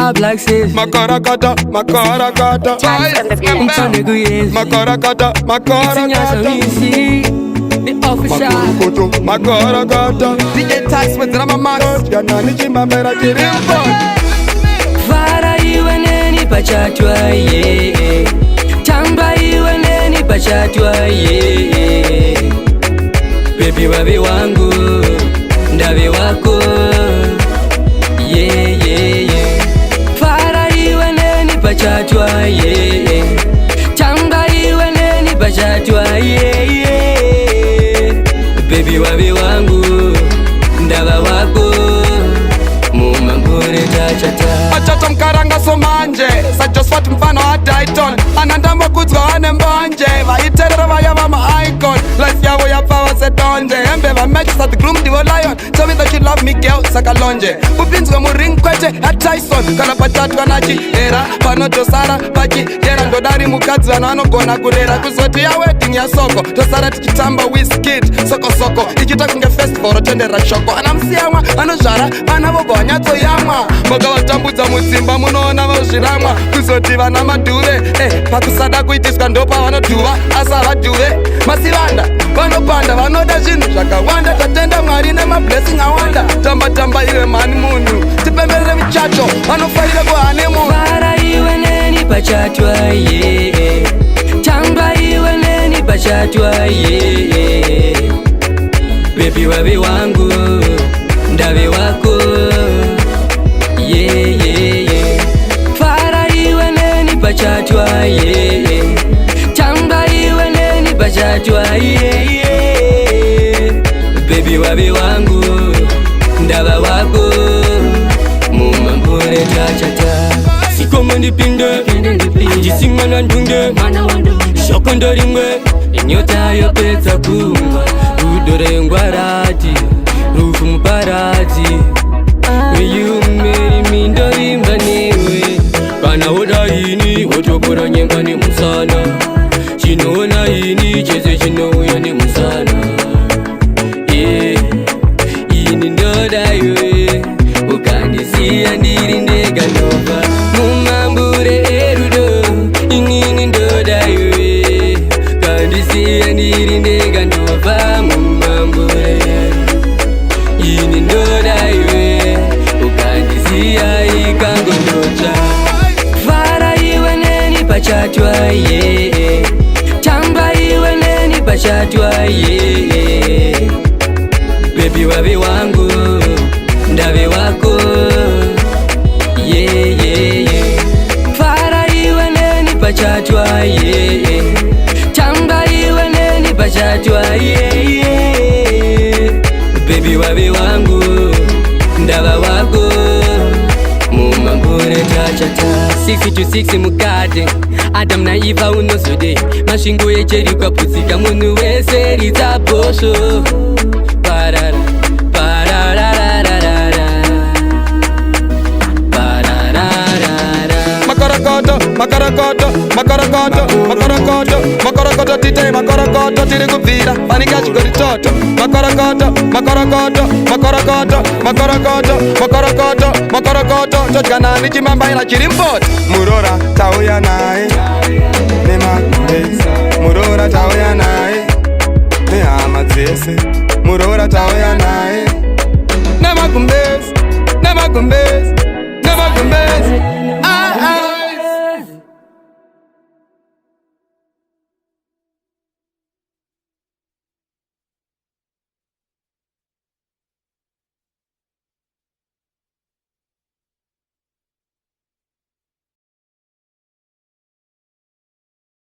I black says Makorokoto, Makorokoto. Makorokoto, Makorokoto. The official Makorokoto. DJ Tax with drama max. Yanani chimambera chirimbo. Fara iwe neni pachatwa ye. Tamba iwe neni pachatwa ye. Baby wabi wangu, ndavi wako. Yeah, yeah, yeah. Fara iwe neni pachatwa ye. Tamba iwe neni pachatwa ye. Baby wabi wangu, ndava wako. Mumambure tachata Achata mkaranga somanje Sajosfat mfano wa Dayton Anandamba kudzwa wane mbonje Vaiterera vaya vama icon Life yavo ya power setonje Embe va matches at the gloom divo lion Tell me that you love me girl sakalonje Upinzwe muring kwete at Tyson Kana patatu anachi era Pano tosara pachi Yera ndodari mukadzi vano gona kurera Kuzoti ya wedding ya soko Tosara tichitamba Wizkid Soko soko Ichita kunge festival Rotendera shoko Anamsiyamwa Anozhara Anavogo Nyatso yamwa Moga watambudza mutsimba Munoona vauzviramwa Kuzoti vana madhuve Pakusada kuitiswa ndopa vanodhuva Asa vadhuve Masivanda Vanopanda Vanoda zvinhu zvakawanda Tatenda Mwari nemablessing awanda Tamba tamba iwe mani munhu Tipemberere michacho Vanofarire kuhane munhu Fara iwe neni pachatwa ye. Tamba iwe neni pachatwa ye. Baby wabi wangu, ndavi wako. Yeah, yeah, yeah. Fara iwe neni pachatwa ye. Tamba iwe neni pachatwa ye. Baby wabi wangu, ndava wako. Mumambure tachata Sikomo ndipinde Anjisinga na ndunge Shoko ndorimwe Inyota yopetsa kumba Udore ngwarati Rufu mparati When you marry me ndorimba niwe Kana oda ini Otokora nyenga ni musana Chinoona ini Cheze chinouya ni musana Yeah Ini ndoda iwe Ukandisiya ndiri ndega nova Mumambure erudo Inini ndoda iwe Kandisiya ndiri ndega nova Mumambure Ini ndoda iwe Ukandisiya ikango ndocha Fara iwe neni pachatwa ye. Tamba iwe neni pachatwa ye. Baby wabi wangu Ndavi wako. Yeah, yeah, yeah. Fara iwe neni pachatwa ye. Tamba iwe neni pachatwa ye. Baby wabi wangu Ndava wako. Mumambure tachata 6 to 6 mukade Adam na Eva unosode Mashingo echeri kwa putsika Munu wese rita bosho Parara Makorokoto, Makorokoto, Makorokoto, Makorokoto tite, Makorokoto tiri kubvira, panika chigori toto. Makorokoto, Makorokoto, Makorokoto, Makorokoto, Makorokoto, Makorokoto, tochana nichimambaira chirimboti. Murora tauya naye, nemakumbezi. Murora tauya naye, nehama dzese. Murora tauya naye, nemakumbezi, nemakumbezi.